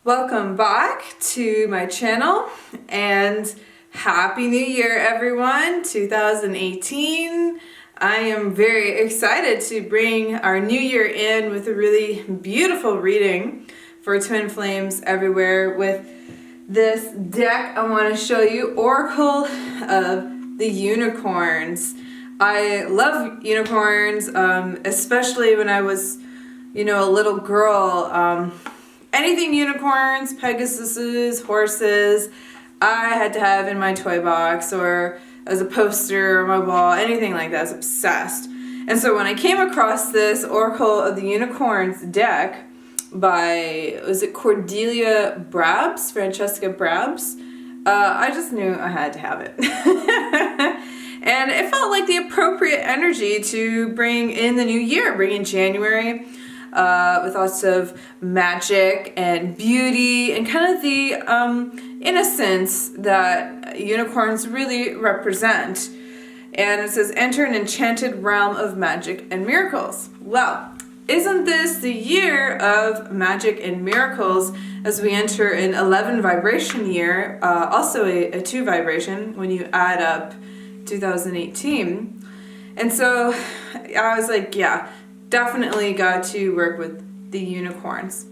Welcome back to my channel and Happy New Year everyone, 2018. I am very excited to bring our new year in with a really beautiful reading for Twin Flames everywhere with this deck. I want to show you Oracle of the Unicorns. I love unicorns, especially when I was, a little girl. Anything unicorns, Pegasuses, horses, I had to have in my toy box or as a poster on my wall, anything like that. I was obsessed. And so when I came across this Oracle of the Unicorns deck by, was it Francesca Brabs? I just knew I had to have it. And it felt like the appropriate energy to bring in the new year, bring in January. With lots of magic and beauty and kind of the innocence that unicorns really represent. And it says, enter an enchanted realm of magic and miracles. Well, isn't this the year of magic and miracles as we enter an 11 vibration year, also a 2 vibration when you add up 2018. And so I was like, yeah, definitely got to work with the unicorns.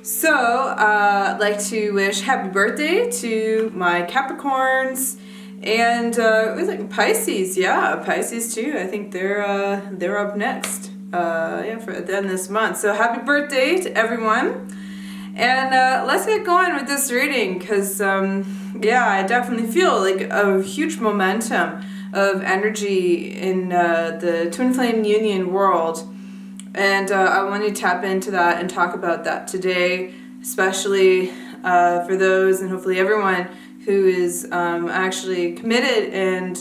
So I'd like to wish happy birthday to my Capricorns and it was like Pisces. Yeah, Pisces too. I think they're up next. For the end of this month. So happy birthday to everyone. And let's get going with this reading because I definitely feel like a huge momentum of energy in the Twin Flame Union world. And I want to tap into that and talk about that today, especially for those and hopefully everyone who is actually committed and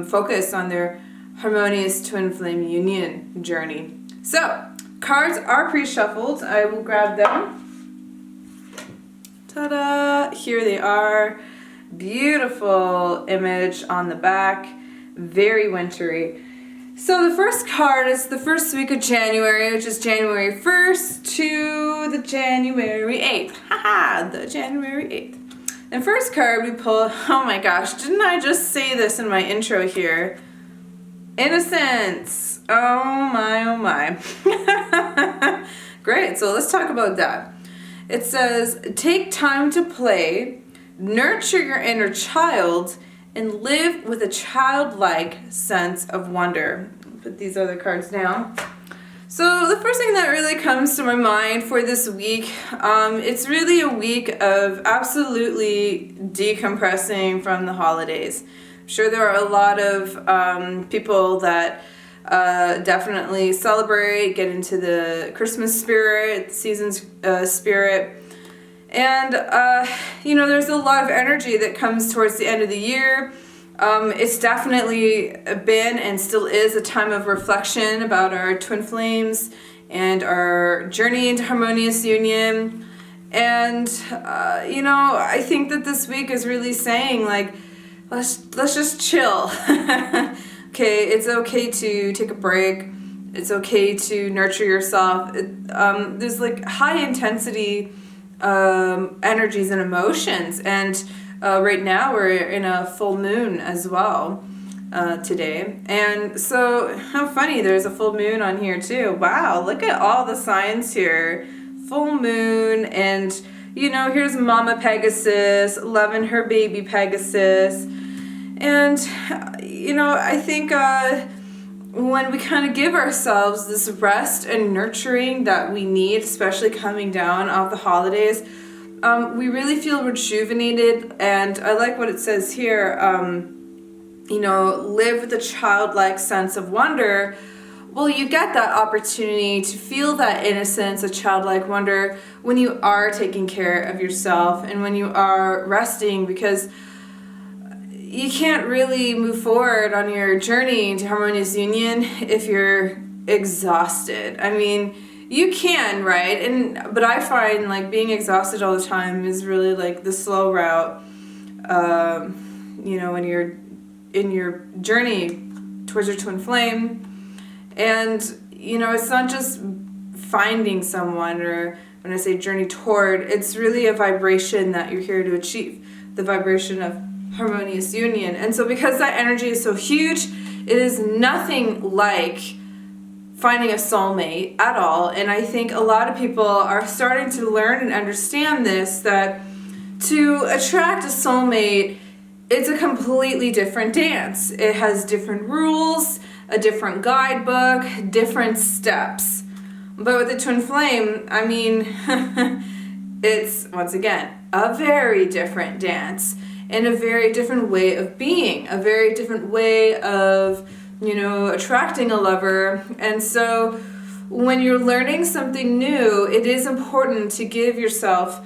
focused on their Harmonious Twin Flame Union journey. So, cards are pre-shuffled. I will grab them. Ta-da! Here they are. Beautiful image on the back. Very wintry. So the first card is the first week of January, which is January 1st to the January 8th. Haha, the January 8th. And first card we pull, oh my gosh, didn't I just say this in my intro here? Innocence. Oh my, oh my. Great, so let's talk about that. It says, take time to play, nurture your inner child, and live with a childlike sense of wonder. Put these other cards down. So the first thing that really comes to my mind for this week, it's really a week of absolutely decompressing from the holidays. I'm sure there are a lot of people that definitely celebrate, get into the Christmas spirit, the season's spirit. And, there's a lot of energy that comes towards the end of the year. It's definitely been and still is a time of reflection about our twin flames and our journey into harmonious union. And, I think that this week is really saying, like, let's just chill. Okay, it's okay to take a break. It's okay to nurture yourself. There's, like, high intensity energies and emotions, and right now we're in a full moon as well today, and so how funny, there's a full moon on here too. Wow, look at all the signs here. Full moon, and here's Mama Pegasus loving her baby Pegasus, and I think when we kind of give ourselves this rest and nurturing that we need, especially coming down off the holidays, we really feel rejuvenated. And I like what it says here, live with a childlike sense of wonder. Well, you get that opportunity to feel that innocence, a childlike wonder, when you are taking care of yourself and when you are resting, because you can't really move forward on your journey into harmonious union if you're exhausted. I mean, you can, right? But I find like being exhausted all the time is really like the slow route. When you're in your journey towards your twin flame, and it's not just finding someone or when I say journey toward, it's really a vibration that you're here to achieve, the vibration of harmonious union. And so because that energy is so huge, it is nothing like finding a soulmate at all. And I think a lot of people are starting to learn and understand this, that to attract a soulmate, it's a completely different dance. It has different rules, a different guidebook, different steps. But with the twin flame, I mean, it's, once again, a very different dance and a very different way of being, a very different way of, attracting a lover. And so when you're learning something new, it is important to give yourself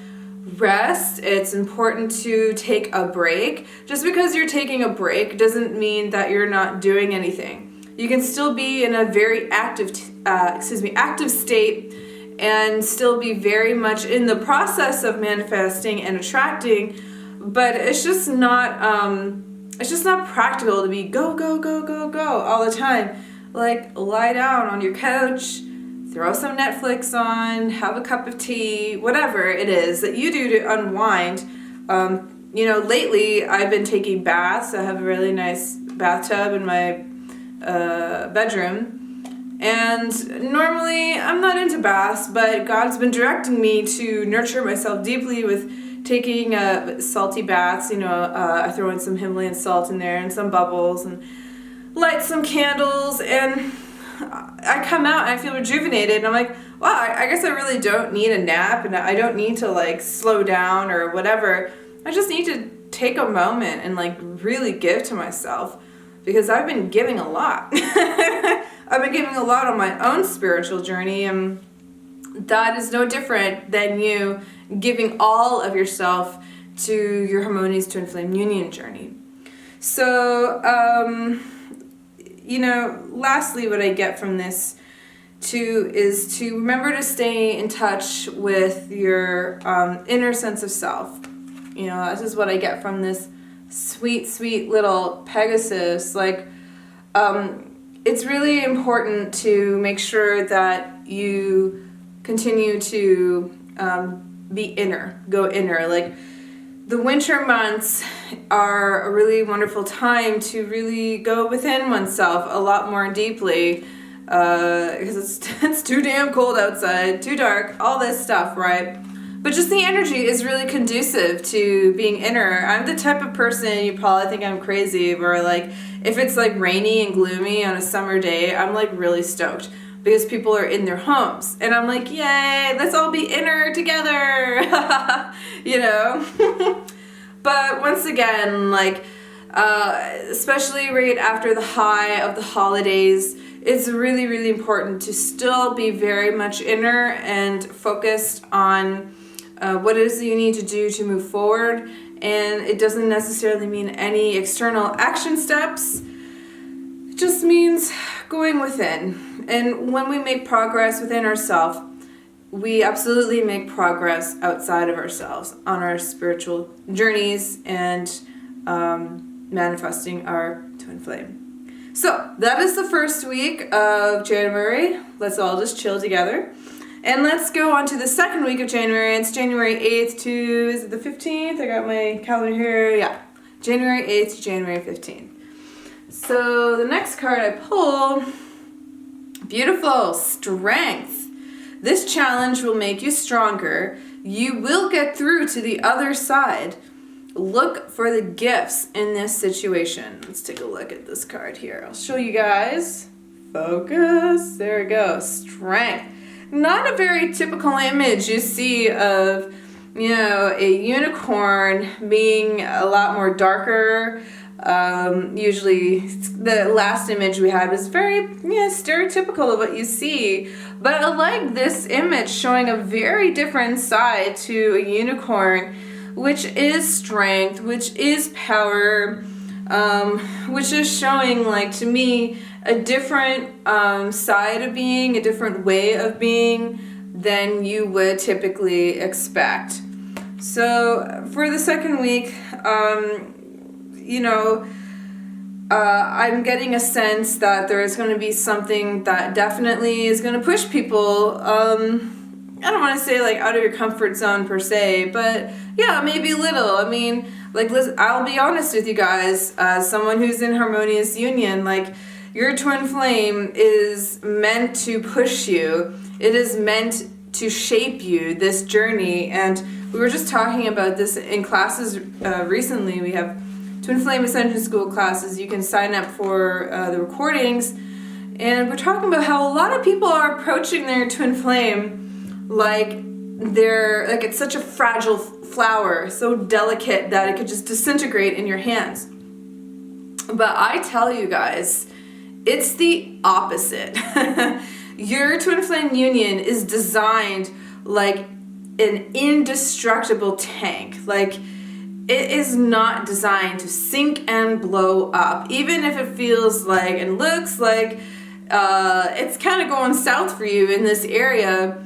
rest. It's important to take a break. Just because you're taking a break doesn't mean that you're not doing anything. You can still be in a very active state and still be very much in the process of manifesting and attracting, but it's just not practical to be go all the time. Like, lie down on your couch, throw some Netflix on, have a cup of tea, whatever it is that you do to unwind. Lately I've been taking baths. I have a really nice bathtub in my bedroom, and normally I'm not into baths, but God's been directing me to nurture myself deeply with taking salty baths. I throw in some Himalayan salt in there and some bubbles and light some candles, and I come out and I feel rejuvenated, and I'm like, wow, I guess I really don't need a nap, and I don't need to slow down or whatever. I just need to take a moment and really give to myself, because I've been giving a lot. I've been giving a lot on my own spiritual journey, and that is no different than you giving all of yourself to your Harmonious Twin Flame Union journey. So, lastly, what I get from this too is to remember to stay in touch with your inner sense of self. This is what I get from this sweet, sweet little Pegasus. It's really important to make sure that you continue to go inner. The winter months are a really wonderful time to really go within oneself a lot more deeply, because it's too damn cold outside, too dark, all this stuff, right? But just the energy is really conducive to being inner. I'm the type of person, you probably think I'm crazy, where if it's rainy and gloomy on a summer day, I'm really stoked, because people are in their homes, and I'm like, yay, let's all be inner together. But once again, especially right after the high of the holidays, it's really, really important to still be very much inner and focused on what it is that you need to do to move forward. And it doesn't necessarily mean any external action steps. It just means going within. And when we make progress within ourselves, we absolutely make progress outside of ourselves on our spiritual journeys and manifesting our twin flame. So that is the first week of January. Let's all just chill together. And let's go on to the second week of January. It's January 8th to, is it the 15th? I got my calendar here. Yeah, January 8th to January 15th. So the next card I pull, beautiful, Strength. This challenge will make you stronger. You will get through to the other side. Look for the gifts in this situation. Let's take a look at this card here. I'll show you guys. Focus. There we go. Strength. Not a very typical image you see of, a unicorn being a lot more darker. Usually the last image we had was very stereotypical of what you see, but I like this image showing a very different side to a unicorn, which is strength, which is power, which is showing to me a different side of being, a different way of being than you would typically expect. So for the second week, I'm getting a sense that there is going to be something that definitely is going to push people. I don't want to say like out of your comfort zone per se, but yeah, maybe a little. I mean, like, listen, I'll be honest with you guys, as someone who's in Harmonious Union, like, your twin flame is meant to push you. It is meant to shape you, this journey. And we were just talking about this in classes recently. We have Twin Flame Ascension School classes. You can sign up for the recordings. And we're talking about how a lot of people are approaching their twin flame like it's such a fragile flower, so delicate that it could just disintegrate in your hands. But I tell you guys, it's the opposite. Your twin flame union is designed like an indestructible tank. Like, it is not designed to sink and blow up, even if it feels like and looks like it's kind of going south for you in this area.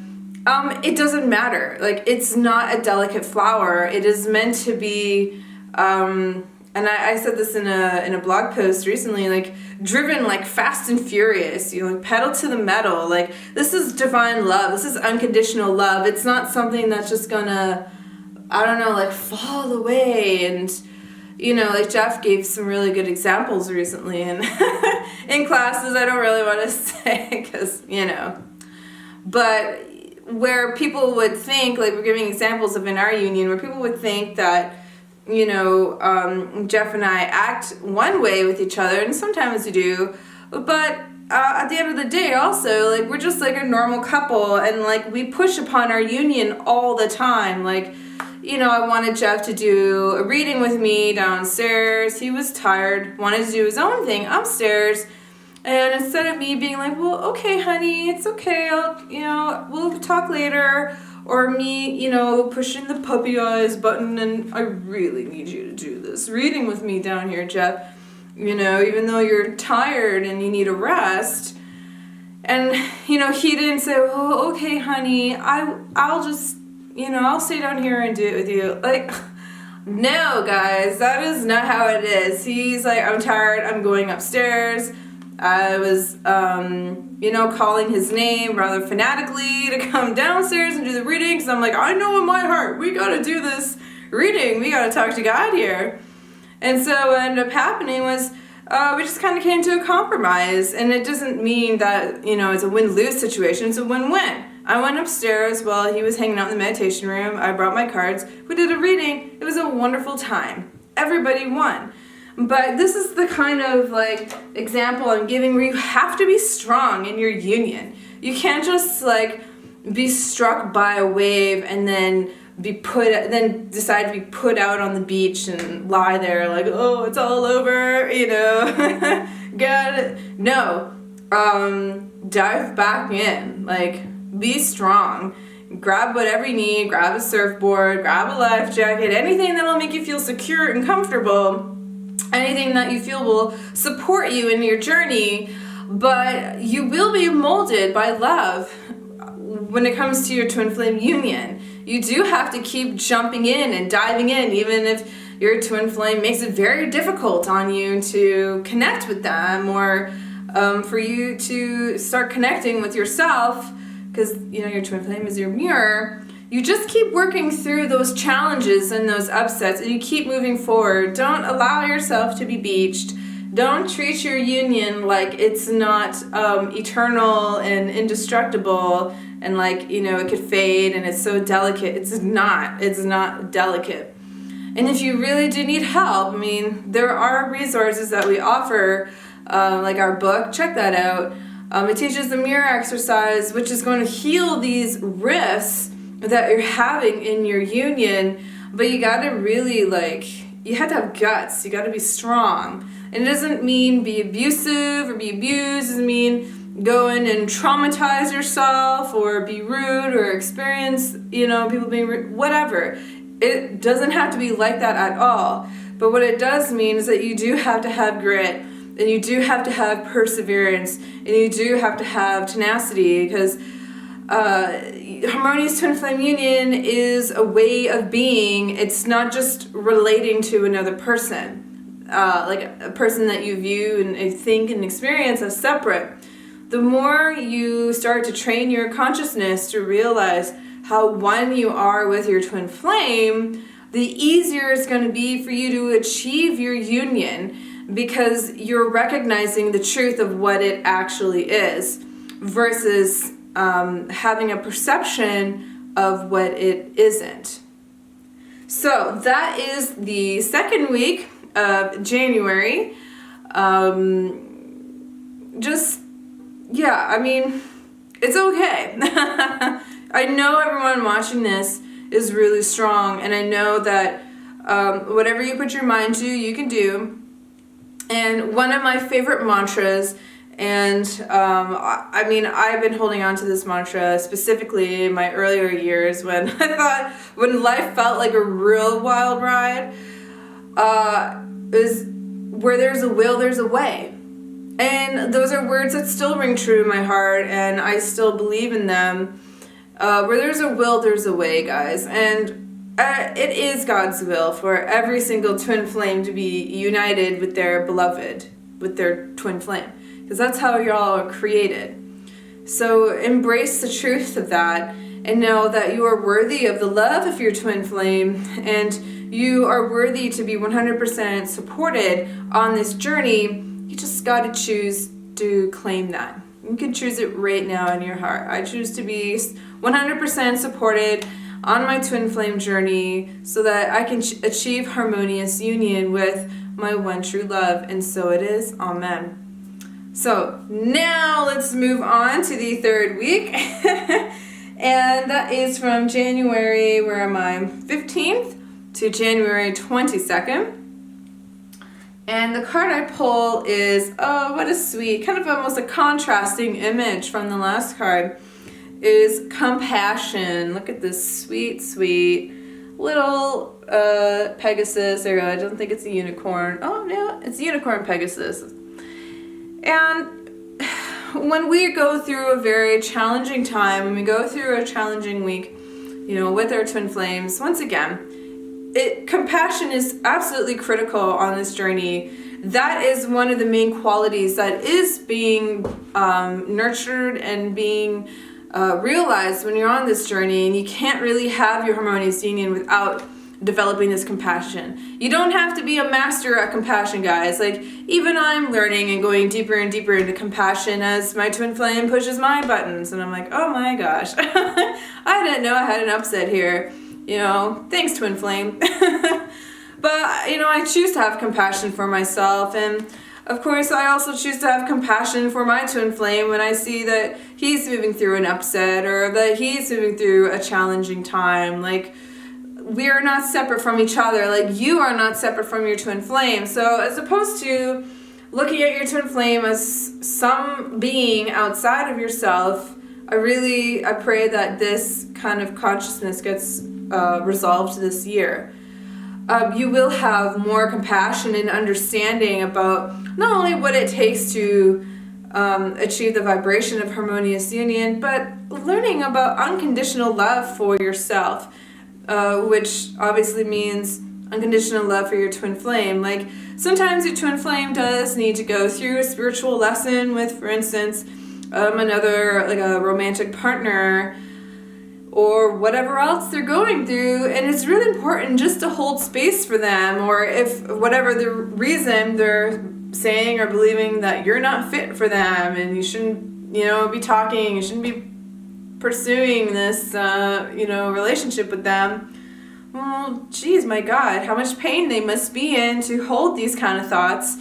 It doesn't matter. Like, it's not a delicate flower. It is meant to be, and I said this in a blog post recently, like, driven like fast and furious, you know, like pedal to the metal. Like, this is divine love. This is unconditional love. It's not something that's just gonna, I don't know, like fall away. And, you know, like Jeff gave some really good examples recently and in classes. I don't really want to say because, you know, but where people would think, like, we're giving examples of in our union, where people would think that, you know, Jeff and I act one way with each other, and sometimes we do, but at the end of the day also, like, we're just like a normal couple, and like, we push upon our union all the time. Like, you know, I wanted Jeff to do a reading with me downstairs. He was tired, wanted to do his own thing upstairs. And instead of me being like, well, okay, honey, it's okay, we'll talk later, or me, you know, pushing the puppy eyes button, and I really need you to do this reading with me down here, Jeff, you know, even though you're tired and you need a rest. And, you know, he didn't say, oh, okay, honey, I'll just, you know, I'll stay down here and do it with you. Like, no, guys, that is not how it is. He's like, I'm tired, I'm going upstairs. I was, you know, calling his name rather fanatically to come downstairs and do the reading, because I'm like, I know in my heart, we gotta do this reading. We gotta talk to God here. And so what ended up happening was we just kind of came to a compromise. And it doesn't mean that, you know, it's a win-lose situation. It's a win-win. I went upstairs while he was hanging out in the meditation room. I brought my cards. We did a reading. It was a wonderful time. Everybody won. But this is the kind of like example I'm giving where you have to be strong in your union. You can't just like be struck by a wave and then decide to be put out on the beach and lie there like, oh, it's all over, you know. Got it. No. Dive back in. Like, be strong. Grab whatever you need. Grab a surfboard. Grab a life jacket. Anything that'll make you feel secure and comfortable. Anything that you feel will support you in your journey, but you will be molded by love when it comes to your twin flame union. You do have to keep jumping in and diving in, even if your twin flame makes it very difficult on you to connect with them, or for you to start connecting with yourself, because, you know, your twin flame is your mirror. You just keep working through those challenges and those upsets, and you keep moving forward. Don't allow yourself to be beached. Don't treat your union like it's not eternal and indestructible, and like, you know, it could fade and it's so delicate. It's not delicate. And if you really do need help, I mean, there are resources that we offer, like our book. Check that out. It teaches the mirror exercise, which is going to heal these rifts that you're having in your union. But you got to really, like, you have to have guts. You got to be strong. And it doesn't mean be abusive or be abused. It doesn't mean go in and traumatize yourself or be rude or experience, you know, people being rude, whatever. It doesn't have to be like that at all. But what it does mean is that you do have to have grit, and you do have to have perseverance, and you do have to have tenacity, because Harmonious Twin Flame Union is a way of being. It's not just relating to another person, like a person that you view and think and experience as separate. The more you start to train your consciousness to realize how one you are with your twin flame, the easier it's going to be for you to achieve your union, because you're recognizing the truth of what it actually is versus having a perception of what it isn't. So that is the second week of January. It's okay. I know everyone watching this is really strong, and I know that whatever you put your mind to, you can do. And one of my favorite mantras, and I've been holding on to this mantra specifically in my earlier years when when life felt like a real wild ride, is where there's a will, there's a way. And those are words that still ring true in my heart, and I still believe in them. Where there's a will, there's a way, guys. And it is God's will for every single twin flame to be united with their beloved, with their twin flame. Because that's how y'all are created. So embrace the truth of that and know that you are worthy of the love of your twin flame, and you are worthy to be 100% supported on this journey. You just got to choose to claim that. You can choose it right now in your heart. I choose to be 100% supported on my twin flame journey so that I can achieve harmonious union with my one true love. And so it is. Amen. So now let's move on to the third week. And that is from January, 15th to January 22nd. And the card I pull is, oh, what a sweet, kind of almost a contrasting image from the last card, is compassion. Look at this sweet, sweet little Pegasus, or I don't think it's a unicorn. Oh, no, it's unicorn Pegasus. And when we go through a very challenging time, when we go through a challenging week, with our twin flames, once again, compassion is absolutely critical on this journey. That is one of the main qualities that is being nurtured and being realized when you're on this journey, and you can't really have your harmonious union without developing this compassion. You don't have to be a master at compassion, guys. Like, even I'm learning and going deeper and deeper into compassion as my twin flame pushes my buttons, and I'm like, oh my gosh, I didn't know I had an upset here. Thanks, twin flame. But, I choose to have compassion for myself. And of course, I also choose to have compassion for my twin flame when I see that he's moving through an upset, or that he's moving through a challenging time. Like, we are not separate from each other. Like, you are not separate from your twin flame. So as opposed to looking at your twin flame as some being outside of yourself, I pray that this kind of consciousness gets resolved this year. You will have more compassion and understanding about not only what it takes to achieve the vibration of harmonious union, but learning about unconditional love for yourself, which obviously means unconditional love for your twin flame. Like, sometimes your twin flame does need to go through a spiritual lesson with, for instance, another, like a romantic partner, or whatever else they're going through, and it's really important just to hold space for them, or if whatever the reason they're saying or believing that you're not fit for them and you shouldn't, be talking, you shouldn't be pursuing this, relationship with them. Well, geez, my God, how much pain they must be in to hold these kind of thoughts.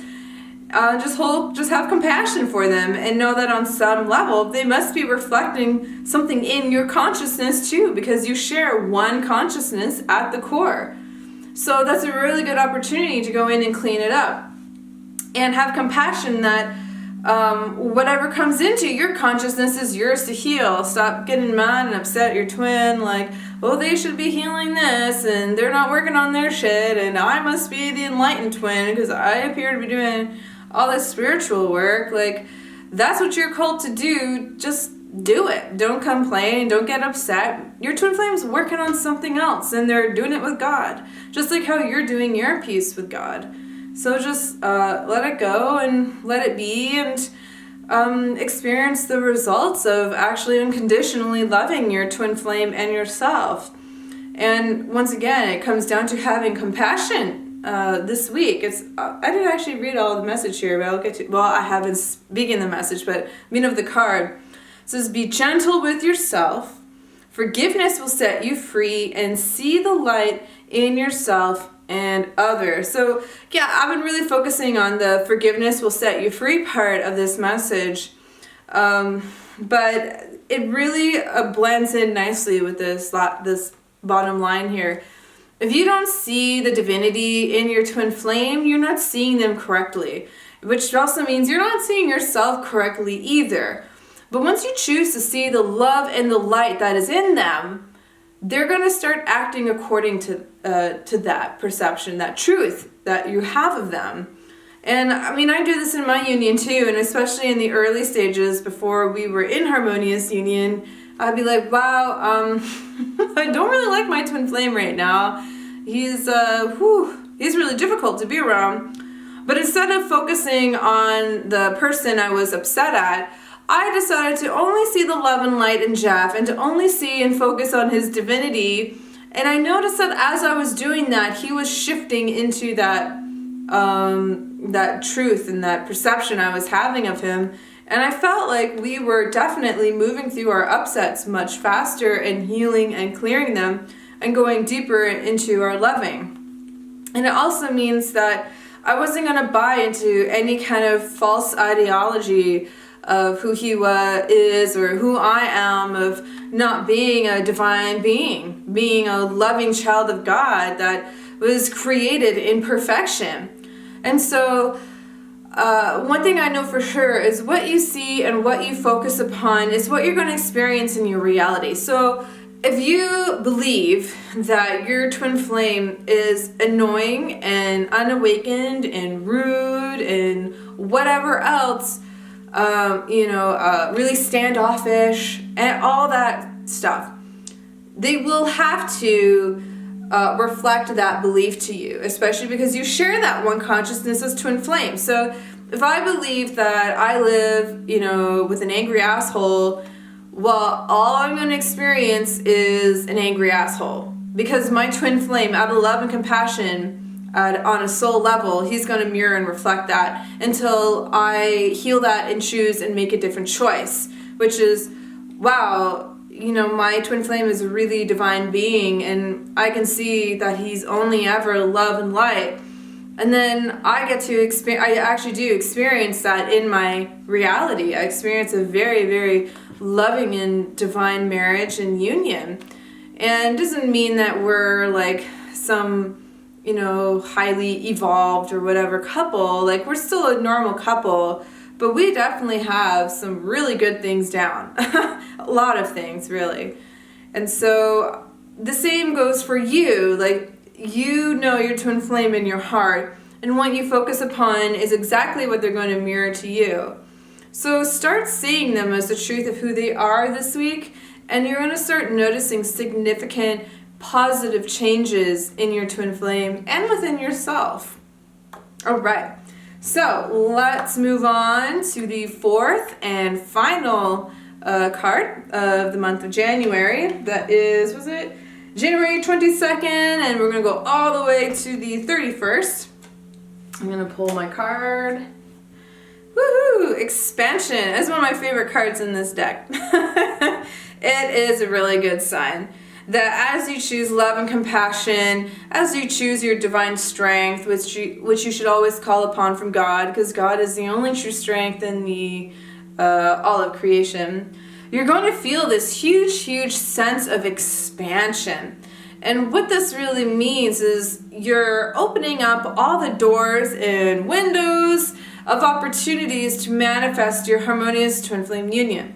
Just have compassion for them, and know that on some level they must be reflecting something in your consciousness too, because you share one consciousness at the core. So that's a really good opportunity to go in and clean it up, and have compassion that whatever comes into your consciousness is yours to heal. Stop getting mad and upset at your twin, like, oh, they should be healing this, and they're not working on their shit, and I must be the enlightened twin because I appear to be doing all this spiritual work. Like, that's what you're called to do. Just do it. Don't complain. Don't get upset. Your twin flame's working on something else, and they're doing it with God, just like how you're doing your piece with God. So just let it go and let it be, and experience the results of actually unconditionally loving your twin flame and yourself. And once again, it comes down to having compassion this week. I didn't actually read all the message here, but I'll get to, well, I haven't speaking the message, but meaning of the card. It says, be gentle with yourself. Forgiveness will set you free, and see the light in yourself and others. So yeah, I've been really focusing on the forgiveness will set you free part of this message. But it really blends in nicely with this bottom line here. If you don't see the divinity in your twin flame, you're not seeing them correctly, which also means you're not seeing yourself correctly either. But once you choose to see the love and the light that is in them, they're going to start acting according to that perception, that truth that you have of them. And I mean, I do this in my union too, and especially in the early stages before we were in Harmonious Union, I'd be like, wow, I don't really like my twin flame right now. He's really difficult to be around. But instead of focusing on the person I was upset at, I decided to only see the love and light in Jeff, and to only see and focus on his divinity. And I noticed that as I was doing that, he was shifting into that truth and that perception I was having of him. And I felt like we were definitely moving through our upsets much faster and healing and clearing them and going deeper into our loving. And it also means that I wasn't going to buy into any kind of false ideology of who he is or who I am, of not being a divine being a loving child of God that was created in perfection. And so one thing I know for sure is what you see and what you focus upon is what you're going to experience in your reality. So if you believe that your twin flame is annoying and unawakened and rude and whatever else, really standoffish and all that stuff, they will have to reflect that belief to you, especially because you share that one consciousness as twin flame. So if I believe that I live, with an angry asshole, well, all I'm going to experience is an angry asshole, because my twin flame, out of love and compassion, on a soul level, he's going to mirror and reflect that until I heal that and choose and make a different choice, which is, wow, my twin flame is a really divine being, and I can see that he's only ever love and light. And then I get to experience, I actually do experience that in my reality. I experience a very, very loving and divine marriage and union. And it doesn't mean that we're like some highly evolved or whatever couple. Like, we're still a normal couple, but we definitely have some really good things down. A lot of things, really. And so the same goes for you. Like, your twin flame in your heart, and what you focus upon is exactly what they're going to mirror to you. So start seeing them as the truth of who they are this week, and you're going to start noticing significant positive changes in your twin flame and within yourself. All right, so let's move on to the fourth and final card of the month of January. That is, January 22nd, and we're going to go all the way to the 31st. I'm going to pull my card. Woohoo! Expansion. That's one of my favorite cards in this deck. It is a really good sign that as you choose love and compassion, as you choose your divine strength, which you should always call upon from God, because God is the only true strength in the all of creation, you're going to feel this huge, huge sense of expansion. And what this really means is you're opening up all the doors and windows of opportunities to manifest your harmonious twin flame union.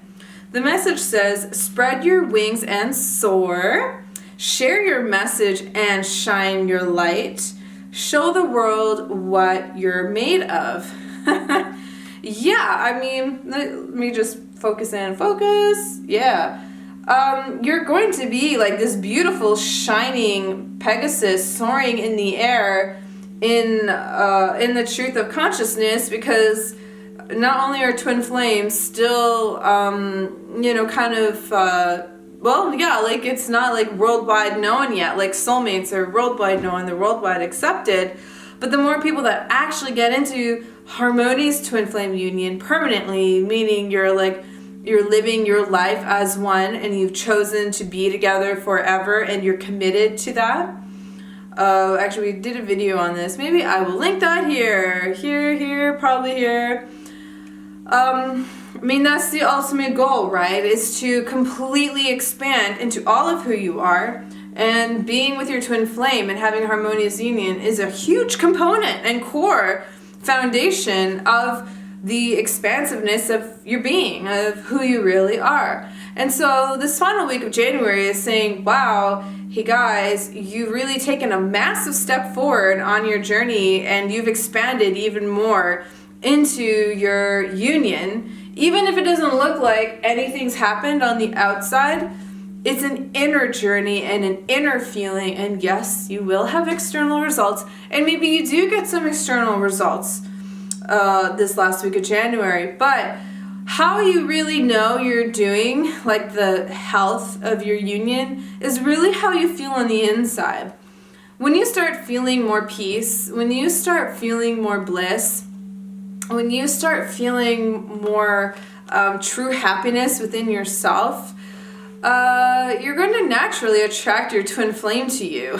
The message says, spread your wings and soar, share your message and shine your light, show the world what you're made of. Yeah, let me just focus. Yeah. You're going to be like this beautiful shining Pegasus soaring in the air in the truth of consciousness, because not only are twin flames still, kind of, like it's not like worldwide known yet, like soulmates are worldwide known, they're worldwide accepted, but the more people that actually get into Harmonious Twin Flame Union permanently, meaning you're living your life as one and you've chosen to be together forever and you're committed to that. Actually, we did a video on this. Maybe I will link that here, probably here. That's the ultimate goal, right? Is to completely expand into all of who you are, and being with your twin flame and having a harmonious union is a huge component and core foundation of the expansiveness of your being, of who you really are. And so this final week of January is saying, wow, hey guys, you've really taken a massive step forward on your journey and you've expanded even more into your union. Even if it doesn't look like anything's happened on the outside, it's an inner journey and an inner feeling. And yes, you will have external results, and maybe you do get some external results this last week of January. But how you really know you're doing, like the health of your union, is really how you feel on the inside. When you start feeling more peace, when you start feeling more bliss, when you start feeling more true happiness within yourself, you're going to naturally attract your twin flame to you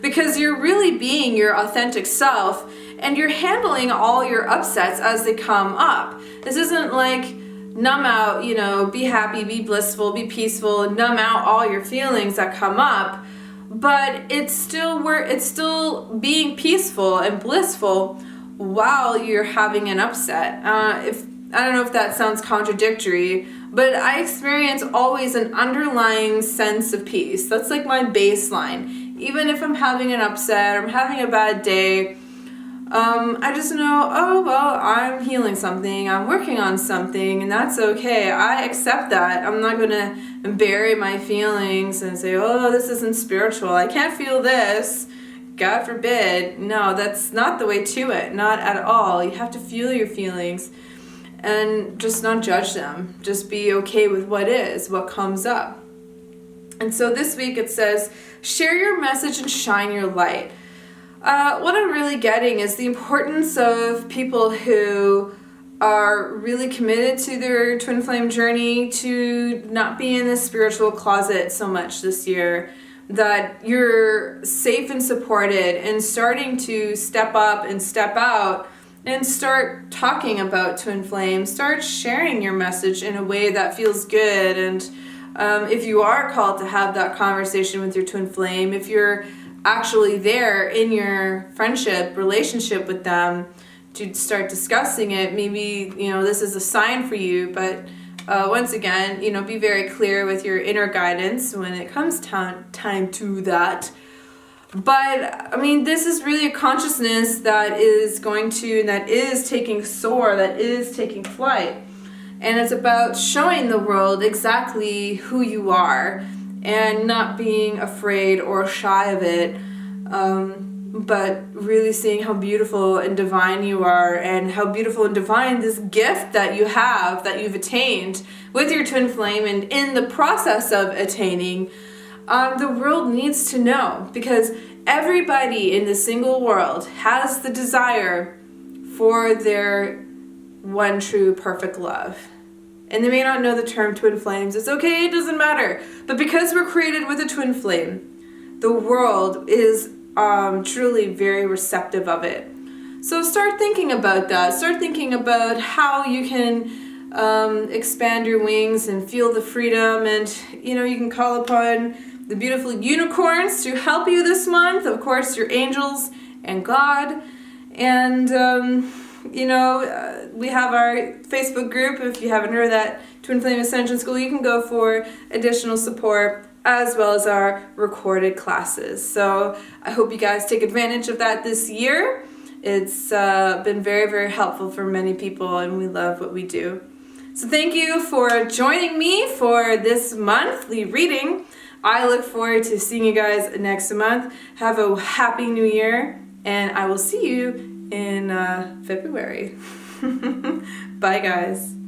because you're really being your authentic self and you're handling all your upsets as they come up. This isn't like numb out, be happy, be blissful, be peaceful, numb out all your feelings that come up, but it's still being peaceful and blissful while you're having an upset. I don't know if that sounds contradictory, but I experience always an underlying sense of peace. That's like my baseline. Even if I'm having an upset or I'm having a bad day, I just know, oh, well, I'm healing something, I'm working on something, and that's okay. I accept that. I'm not going to bury my feelings and say, oh, this isn't spiritual. I can't feel this. God forbid. No, that's not the way to it. Not at all. You have to feel your feelings and just not judge them. Just be okay with what is, what comes up. And so this week it says, share your message and shine your light. What I'm really getting is the importance of people who are really committed to their twin flame journey to not be in the spiritual closet so much this year, that you're safe and supported and starting to step up and step out and start talking about twin flames, start sharing your message in a way that feels good. And if you are called to have that conversation with your twin flame, if you're actually there in your friendship relationship with them to start discussing it, maybe this is a sign for you. But once again, be very clear with your inner guidance when it comes time to that. But this is really a consciousness that is taking soar, that is taking flight. And it's about showing the world exactly who you are and not being afraid or shy of it, but really seeing how beautiful and divine you are and how beautiful and divine this gift that you have, that you've attained with your twin flame, and in the process of attaining, the world needs to know, because everybody in the single world has the desire for their one true perfect love. And they may not know the term twin flames. It's okay, it doesn't matter. But because we're created with a twin flame, the world is truly very receptive of it. So start thinking about that. Start thinking about how you can expand your wings and feel the freedom. And, you can call upon the beautiful unicorns to help you this month. Of course, your angels and God. And we have our Facebook group. If you haven't heard of that, Twin Flame Ascension School, you can go for additional support, as well as our recorded classes. So I hope you guys take advantage of that this year. It's been very, very helpful for many people, and we love what we do. So thank you for joining me for this monthly reading. I look forward to seeing you guys next month. Have a happy new year, and I will see you in February. Bye, guys.